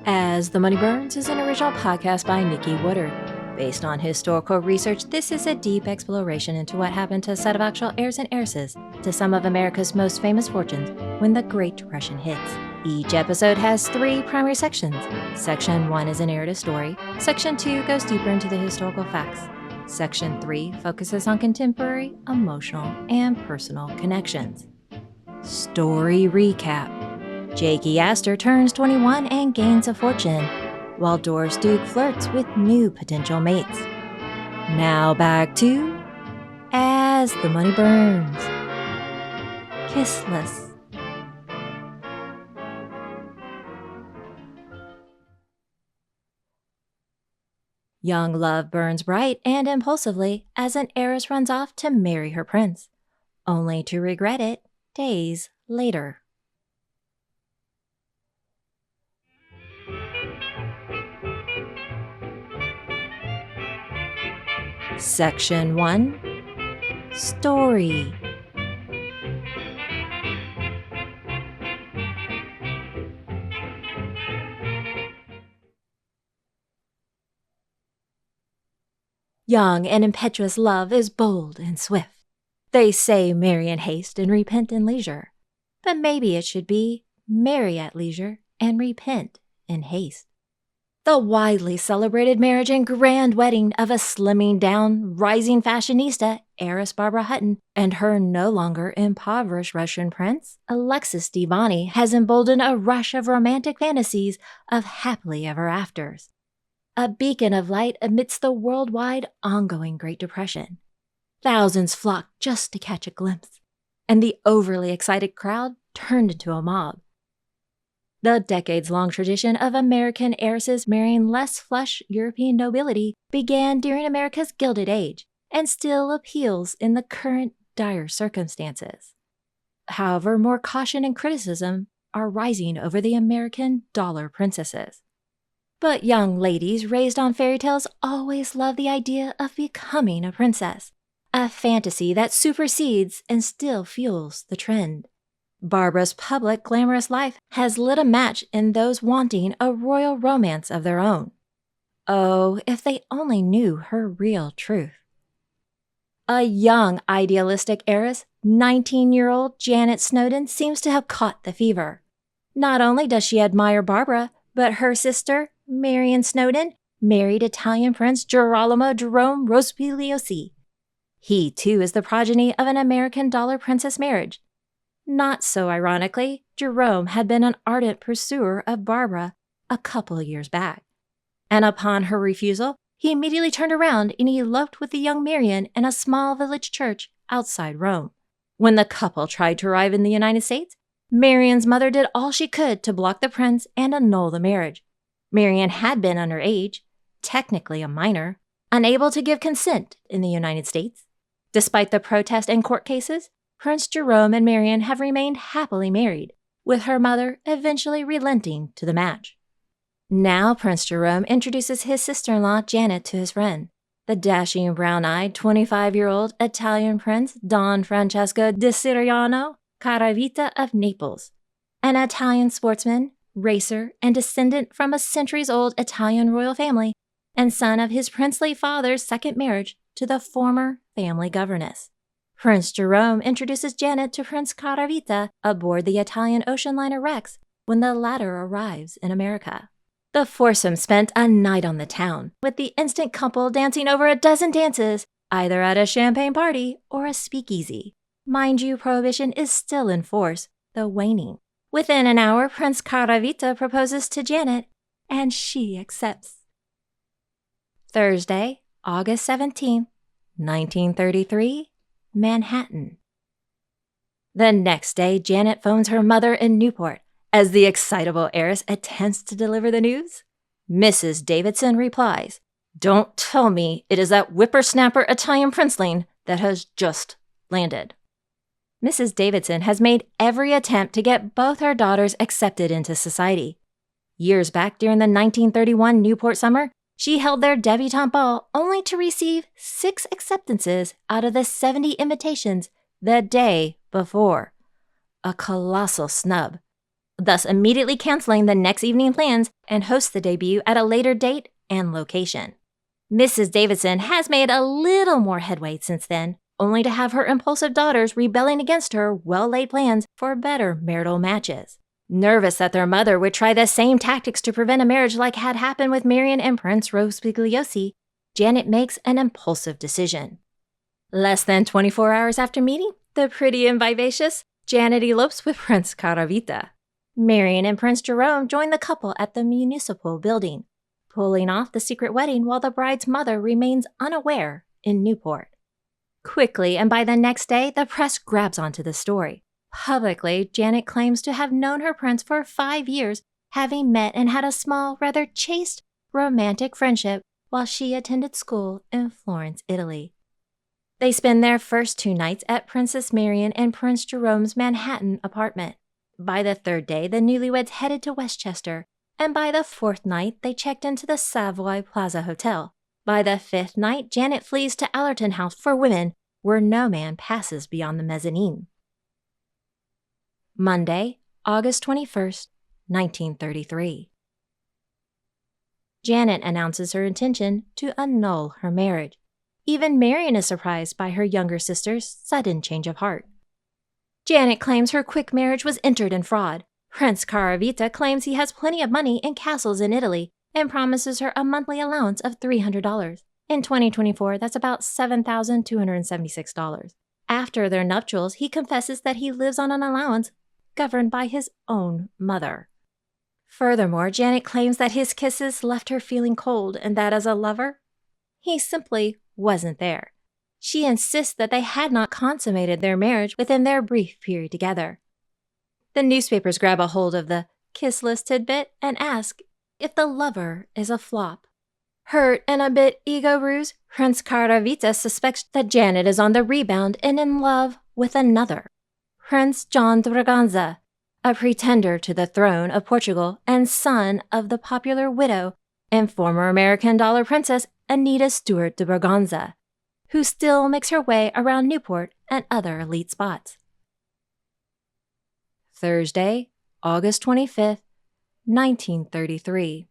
As The Money Burns is an original podcast by Nikki Woodard. Based on historical research, this is a deep exploration into what happened to a set of actual heirs and heiresses to some of America's most famous fortunes when the Great Depression hits. Each episode has 3 primary sections. Section 1 is a narrative story. Section 2 goes deeper into the historical facts. Section 3 focuses on contemporary, emotional, and personal connections. Story recap. Jakey Astor turns 21 and gains a fortune, while Doris Duke flirts with new potential mates. Now back to As the Money Burns. Kissless. Young love burns bright and impulsively as an heiress runs off to marry her prince, only to regret it days later. Section 1. Story. Young and impetuous love is bold and swift. They say marry in haste and repent in leisure. But maybe it should be marry at leisure and repent in haste. The widely celebrated marriage and grand wedding of a slimming down, rising fashionista, heiress Barbara Hutton, and her no longer impoverished Russian prince, Alexis Divani, has emboldened a rush of romantic fantasies of happily ever afters. A beacon of light amidst the worldwide ongoing Great Depression. Thousands flocked just to catch a glimpse, and the overly excited crowd turned into a mob. The decades-long tradition of American heiresses marrying less flush European nobility began during America's Gilded Age and still appeals in the current dire circumstances. However, more caution and criticism are rising over the American dollar princesses. But young ladies raised on fairy tales always love the idea of becoming a princess, a fantasy that supersedes and still fuels the trend. Barbara's public, glamorous life has lit a match in those wanting a royal romance of their own. Oh, if they only knew her real truth. A young, idealistic heiress, 19-year-old Janet Snowden seems to have caught the fever. Not only does she admire Barbara, but her sister, Marion Snowden, married Italian Prince Girolamo Jerome Rospigliosi. He, too, is the progeny of an American dollar princess marriage. Not so ironically, Jerome had been an ardent pursuer of Barbara a couple of years back. And upon her refusal, he immediately turned around and eloped with the young Marion in a small village church outside Rome. When the couple tried to arrive in the United States, Marion's mother did all she could to block the prince and annul the marriage. Marion had been underage, technically a minor, unable to give consent in the United States. Despite the protest and court cases, Prince Jerome and Marion have remained happily married, with her mother eventually relenting to the match. Now Prince Jerome introduces his sister-in-law Janet to his friend, the dashing brown-eyed 25-year-old Italian Prince Don Francesco di Siriano Caravita of Naples, an Italian sportsman, racer, and descendant from a centuries-old Italian royal family, and son of his princely father's second marriage to the former family governess. Prince Jerome introduces Janet to Prince Caravita aboard the Italian ocean liner Rex when the latter arrives in America. The foursome spent a night on the town, with the instant couple dancing over a dozen dances, either at a champagne party or a speakeasy. Mind you, prohibition is still in force, though waning. Within an hour, Prince Caravita proposes to Janet, and she accepts. Thursday, August 17, 1933, Manhattan. The next day, Janet phones her mother in Newport. As the excitable heiress attempts to deliver the news, Mrs. Davidson replies, "Don't tell me it is that whippersnapper Italian princeling that has just landed." Mrs. Davidson has made every attempt to get both her daughters accepted into society. Years back during the 1931 Newport summer, she held their debutante ball only to receive 6 acceptances out of the 70 invitations the day before. A colossal snub. thus immediately canceling the next evening plans and hosts the debut at a later date and location. Mrs. Davidson has made a little more headway since then, only to have her impulsive daughters rebelling against her well-laid plans for better marital matches. Nervous that their mother would try the same tactics to prevent a marriage like had happened with Marian and Prince Rospigliosi, Janet makes an impulsive decision. Less than 24 hours after meeting the pretty and vivacious, Janet elopes with Prince Caravita. Marian and Prince Jerome join the couple at the municipal building, pulling off the secret wedding while the bride's mother remains unaware in Newport. Quickly, and by the next day, the press grabs onto the story. Publicly, Janet claims to have known her prince for 5 years, having met and had a small, rather chaste, romantic friendship while she attended school in Florence, Italy. They spend their first 2 nights at Princess Marian and Prince Jerome's Manhattan apartment. By the 3rd day, the newlyweds headed to Westchester, and by the 4th night, they checked into the Savoy Plaza Hotel. By the 5th night, Janet flees to Allerton House for Women, where no man passes beyond the mezzanine. Monday, August 21st, 1933. Janet announces her intention to annul her marriage. Even Marian is surprised by her younger sister's sudden change of heart. Janet claims her quick marriage was entered in fraud. Prince Caravita claims he has plenty of money and castles in Italy and promises her a monthly allowance of $300. In 2024, that's about $7,276. After their nuptials, he confesses that he lives on an allowance governed by his own mother. Furthermore, Janet claims that his kisses left her feeling cold and that as a lover, he simply wasn't there. She insists that they had not consummated their marriage within their brief period together. The newspapers grab a hold of the Kissless tidbit and ask if the lover is a flop. Hurt and a bit ego-bruised, Prince Caravita suspects that Janet is on the rebound and in love with another, Prince John de Braganza, a pretender to the throne of Portugal and son of the popular widow and former American dollar princess Anita Stewart de Braganza, who still makes her way around Newport and other elite spots. Thursday, August 25th, 1933.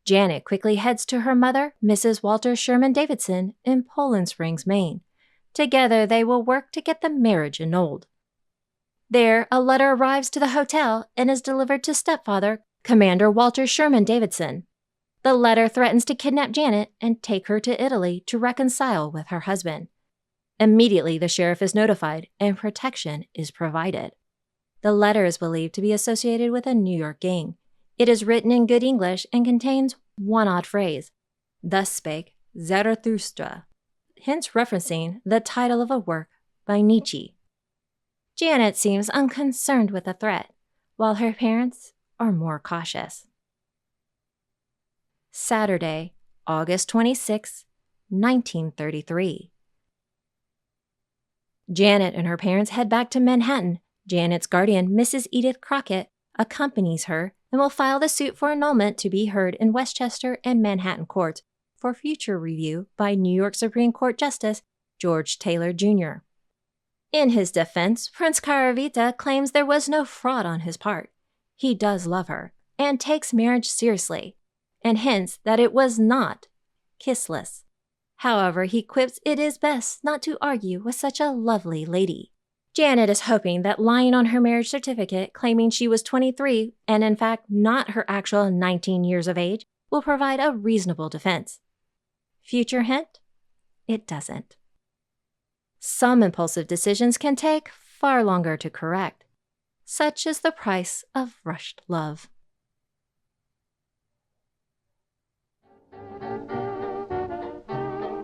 Janet quickly heads to her mother, Mrs. Walter Sherman Davidson, in Poland Springs, Maine. Together, they will work to get the marriage annulled. There, a letter arrives to the hotel and is delivered to stepfather, Commander Walter Sherman Davidson. The letter threatens to kidnap Janet and take her to Italy to reconcile with her husband. Immediately, the sheriff is notified and protection is provided. The letter is believed to be associated with a New York gang. It is written in good English and contains one odd phrase, "Thus spake Zarathustra," hence referencing the title of a work by Nietzsche. Janet seems unconcerned with the threat, while her parents are more cautious. Saturday, August 26, 1933. Janet and her parents head back to Manhattan. Janet's guardian, Mrs. Edith Crockett, accompanies her and will file the suit for annulment to be heard in Westchester and Manhattan courts for future review by New York Supreme Court Justice George Taylor, Jr. In his defense, Prince Caravita claims there was no fraud on his part. He does love her and takes marriage seriously, and hints that it was not kissless. However, he quips it is best not to argue with such a lovely lady. Janet is hoping that lying on her marriage certificate, claiming she was 23 and in fact not her actual 19 years of age, will provide a reasonable defense. Future hint? It doesn't. Some impulsive decisions can take far longer to correct. Such is the price of rushed love.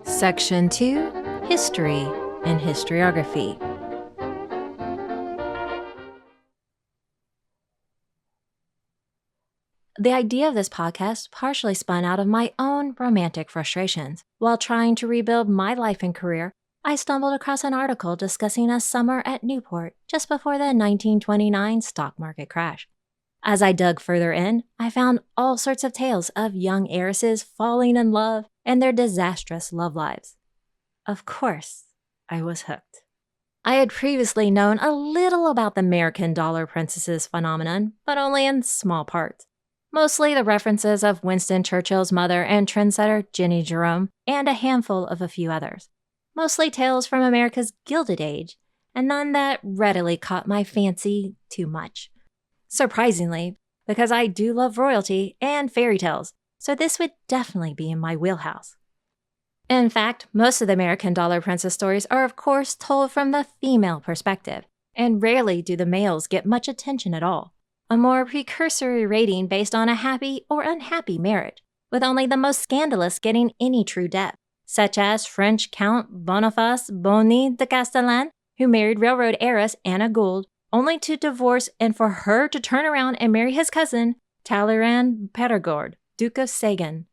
Section 2, History and Historiography. The idea of this podcast partially spun out of my own romantic frustrations. While trying to rebuild my life and career, I stumbled across an article discussing a summer at Newport just before the 1929 stock market crash. As I dug further in, I found all sorts of tales of young heiresses falling in love and their disastrous love lives. Of course, I was hooked. I had previously known a little about the American dollar princesses phenomenon, but only in small parts. Mostly the references of Winston Churchill's mother and trendsetter Jenny Jerome, and a handful of a few others. Mostly tales from America's Gilded Age, and none that readily caught my fancy too much. Surprisingly, because I do love royalty and fairy tales, so this would definitely be in my wheelhouse. In fact, most of the American dollar princess stories are of course told from the female perspective, and rarely do the males get much attention at all. A more precursory rating based on a happy or unhappy marriage, with only the most scandalous getting any true depth, such as French Count Boniface Bonny de Castellane, who married railroad heiress Anna Gould, only to divorce and for her to turn around and marry his cousin, Talleyrand Perigord, Duke of Sagan.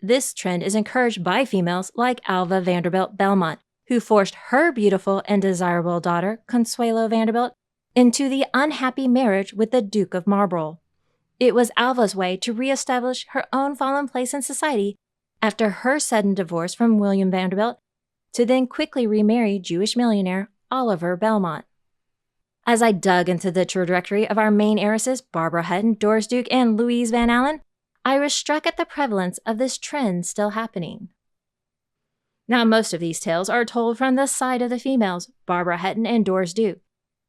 This trend is encouraged by females like Alva Vanderbilt Belmont, who forced her beautiful and desirable daughter, Consuelo Vanderbilt, into the unhappy marriage with the Duke of Marlborough. It was Alva's way to reestablish her own fallen place in society after her sudden divorce from William Vanderbilt, to then quickly remarry Jewish millionaire Oliver Belmont. As I dug into the trajectory of our main heiresses, Barbara Hutton, Doris Duke, and Louise Van Allen, I was struck at the prevalence of this trend still happening. Now, most of these tales are told from the side of the females, Barbara Hutton and Doris Duke.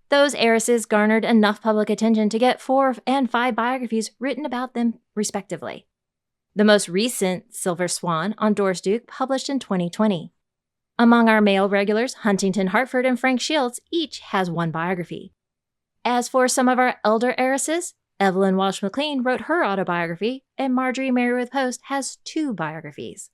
Those heiresses garnered enough public attention to get 4 and 5 biographies written about them, respectively. The most recent, Silver Swan, on Doris Duke, published in 2020. Among our male regulars, Huntington Hartford and Frank Shields each has 1 biography. As for some of our elder heiresses, Evelyn Walsh McLean wrote her autobiography, and Marjorie Merriweather Post has 2 biographies.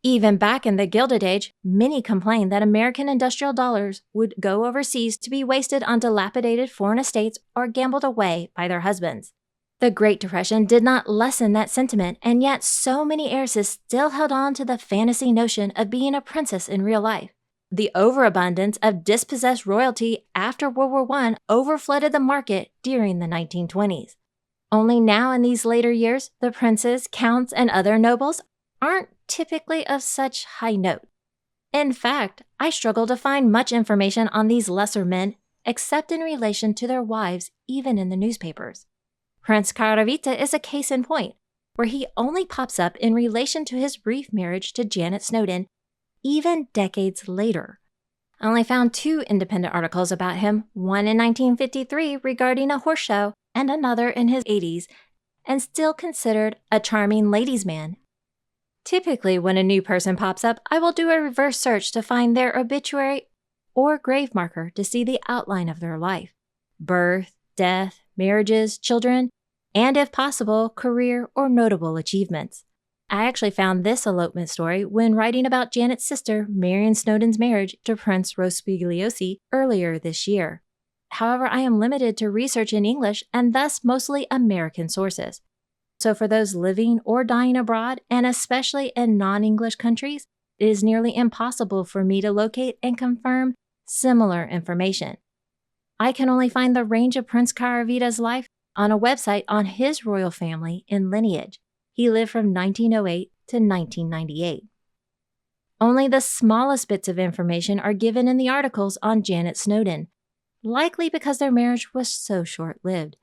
Even back in the Gilded Age, many complained that American industrial dollars would go overseas to be wasted on dilapidated foreign estates or gambled away by their husbands. The Great Depression did not lessen that sentiment, and yet so many heiresses still held on to the fantasy notion of being a princess in real life. The overabundance of dispossessed royalty after World War I overflooded the market during the 1920s. Only now in these later years, the princes, counts, and other nobles aren't typically of such high note. In fact, I struggle to find much information on these lesser men, except in relation to their wives, even in the newspapers. Prince Caravita is a case in point, where he only pops up in relation to his brief marriage to Janet Snowden, even decades later. I only found 2 independent articles about him, one in 1953 regarding a horse show, and another in his 80s, and still considered a charming ladies' man. Typically, when a new person pops up, I will do a reverse search to find their obituary or grave marker to see the outline of their life. Birth, death, marriages, children, and if possible, career or notable achievements. I actually found this elopement story when writing about Janet's sister, Marion Snowden's marriage to Prince Rospigliosi earlier this year. However, I am limited to research in English and thus mostly American sources. So for those living or dying abroad, and especially in non-English countries, it is nearly impossible for me to locate and confirm similar information. I can only find the range of Prince Caravita's life on a website on his royal family and lineage. He lived from 1908 to 1998. Only the smallest bits of information are given in the articles on Janet Snowden, likely because their marriage was so short-lived.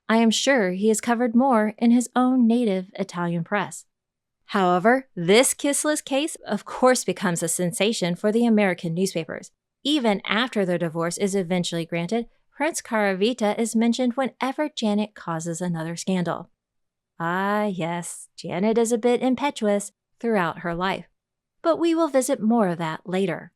I am sure he has covered more in his own native Italian press. However, this Kissless case of course becomes a sensation for the American newspapers. Even after their divorce is eventually granted, Prince Caravita is mentioned whenever Janet causes another scandal. Ah, yes, Janet is a bit impetuous throughout her life, but we will visit more of that later.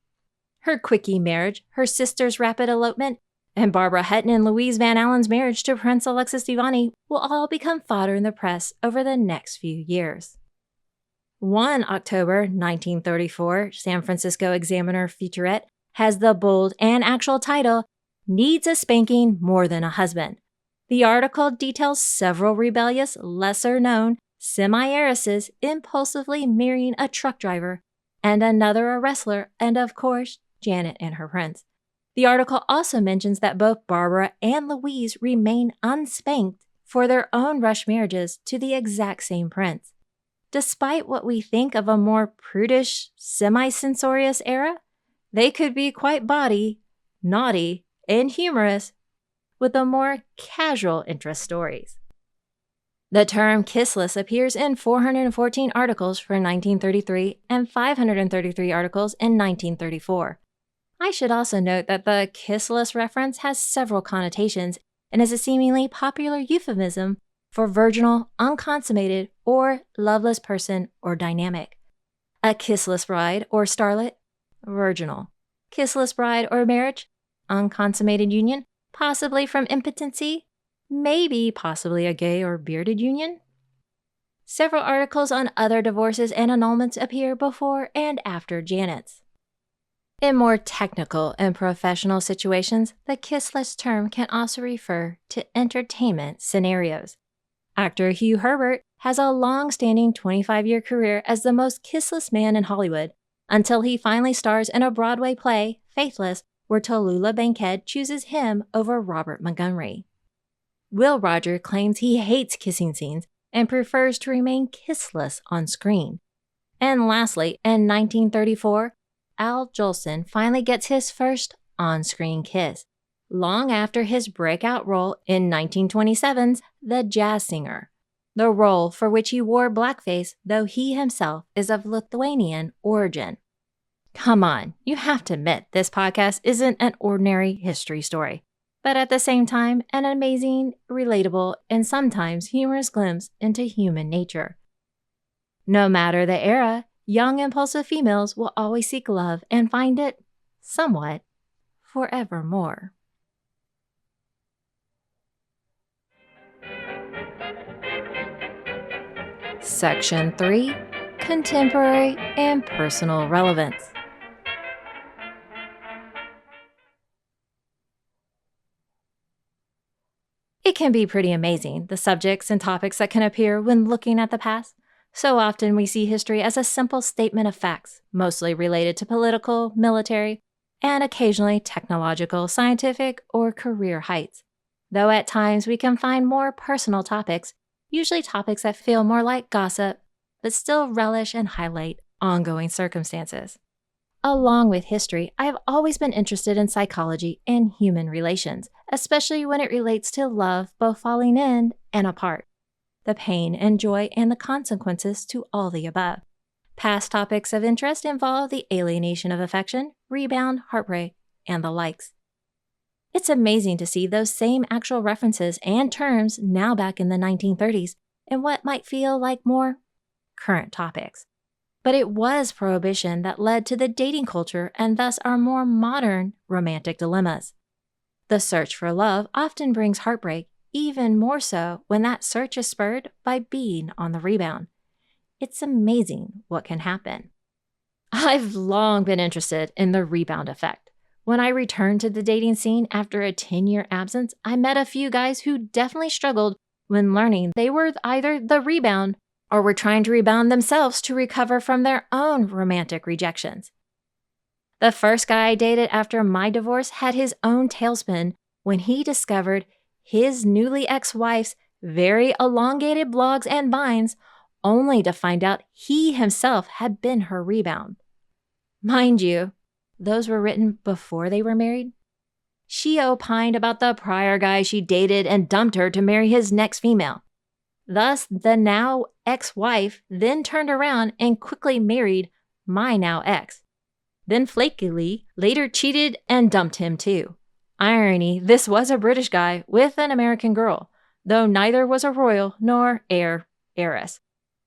Her quickie marriage, her sister's rapid elopement, and Barbara Hutton and Louise Van Allen's marriage to Prince Alexis Divani will all become fodder in the press over the next few years. One October 1934 San Francisco Examiner featurette has the bold and actual title, "Needs a Spanking More Than a Husband." The article details several rebellious, lesser-known semi-heiresses impulsively marrying a truck driver, and another a wrestler, and of course, Janet and her prince. The article also mentions that both Barbara and Louise remain unspanked for their own rush marriages to the exact same prince. Despite what we think of a more prudish, semi-censorious era, They could be quite bawdy, naughty, and humorous, with the more casual interest stories. The term kissless appears in 414 articles for 1933 and 533 articles in 1934. I should also note that the kissless reference has several connotations and is a seemingly popular euphemism for virginal, unconsummated, or loveless person or dynamic. A kissless bride or starlet, virginal. Kissless bride or marriage, unconsummated union, possibly from impotency, maybe possibly a gay or bearded union. Several articles on other divorces and annulments appear before and after Janet's. In more technical and professional situations, the kissless term can also refer to entertainment scenarios. Actor Hugh Herbert has a long-standing 25-year career as the most kissless man in Hollywood, until he finally stars in a Broadway play, Faithless, where Tallulah Bankhead chooses him over Robert Montgomery. Will Rogers claims he hates kissing scenes and prefers to remain kissless on screen. And lastly, in 1934, Al Jolson finally gets his first on-screen kiss, long after his breakout role in 1927's The Jazz Singer, the role for which he wore blackface, though he himself is of Lithuanian origin. Come on, you have to admit this podcast isn't an ordinary history story, but at the same time, an amazing, relatable, and sometimes humorous glimpse into human nature. No matter the era, young impulsive females will always seek love and find it, somewhat, forevermore. Section 3. Contemporary and Personal Relevance. It can be pretty amazing, the subjects and topics that can appear when looking at the past. So often we see history as a simple statement of facts, mostly related to political, military, and occasionally technological, scientific, or career heights. Though at times we can find more personal topics, usually topics that feel more like gossip, but still relish and highlight ongoing circumstances. Along with history, I have always been interested in psychology and human relations, especially when it relates to love both falling in and apart, the pain and joy and the consequences to all the above. Past topics of interest involve the alienation of affection, rebound, heartbreak, and the likes. It's amazing to see those same actual references and terms now back in the 1930s in what might feel like more current topics. But it was prohibition that led to the dating culture and thus our more modern romantic dilemmas. The search for love often brings heartbreak, even more so when that search is spurred by being on the rebound. It's amazing what can happen. I've long been interested in the rebound effect. When I returned to the dating scene after a 10-year absence, I met a few guys who definitely struggled when learning they were either the rebound or were trying to rebound themselves to recover from their own romantic rejections. The first guy I dated after my divorce had his own tailspin when he discovered his newly ex-wife's very elongated blogs and vines, only to find out he himself had been her rebound. Mind you, those were written before they were married. She opined about the prior guy she dated and dumped her to marry his next female. Thus, the now ex-wife then turned around and quickly married my now ex. Then flakily later cheated and dumped him too. Irony, this was a British guy with an American girl, though neither was a royal nor heiress.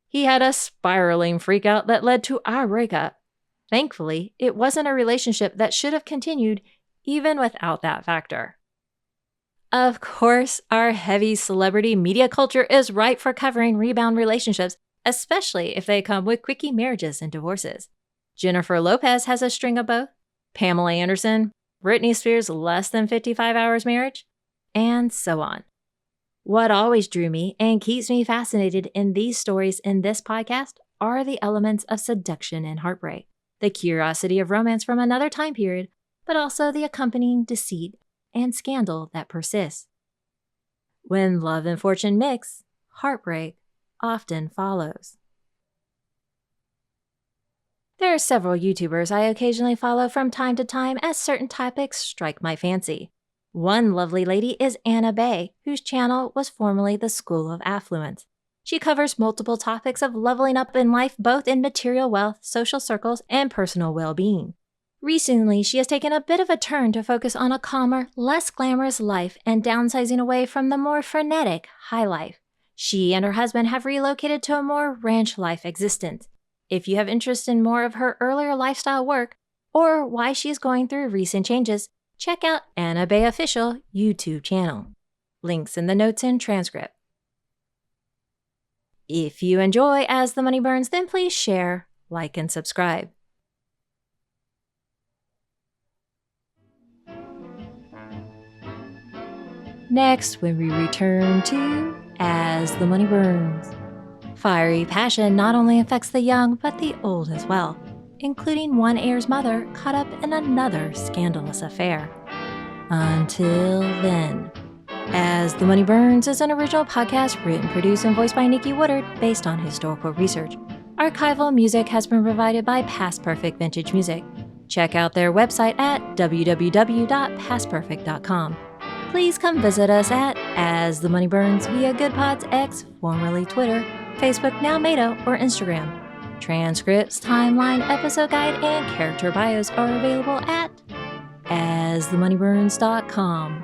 He had a spiraling freakout that led to our breakup. Thankfully, it wasn't a relationship that should have continued even without that factor. Of course, our heavy celebrity media culture is ripe for covering rebound relationships, especially if they come with quickie marriages and divorces. Jennifer Lopez has a string of both, Pamela Anderson, Britney Spears' less than 55 hours marriage, and so on. What always drew me and keeps me fascinated in these stories in this podcast are the elements of seduction and heartbreak, the curiosity of romance from another time period, but also the accompanying deceit and scandal that persists. When love and fortune mix, heartbreak often follows. There are several YouTubers I occasionally follow from time to time as certain topics strike my fancy. One lovely lady is Anna Bay, whose channel was formerly the School of Affluence. She covers multiple topics of leveling up in life, both in material wealth, social circles, and personal well-being. Recently, she has taken a bit of a turn to focus on a calmer, less glamorous life and downsizing away from the more frenetic high life. She and her husband have relocated to a more ranch life existence. If you have interest in more of her earlier lifestyle work, or why she is going through recent changes, check out Anna Bay Official YouTube channel. Links in the notes and transcript. If you enjoy As the Money Burns, then please share, like, and subscribe. Next, when we return to As the Money Burns. Fiery passion not only affects the young, but the old as well, including one heir's mother caught up in another scandalous affair. Until then, As the Money Burns is an original podcast written, produced, and voiced by Nikki Woodard based on historical research. Archival music has been provided by Past Perfect Vintage Music. Check out their website at www.pastperfect.com. Please come visit us at As the Money Burns via GoodPods X, formerly Twitter, Facebook, now Meta, or Instagram. Transcripts, timeline, episode guide, and character bios are available at asthemoneyburns.com.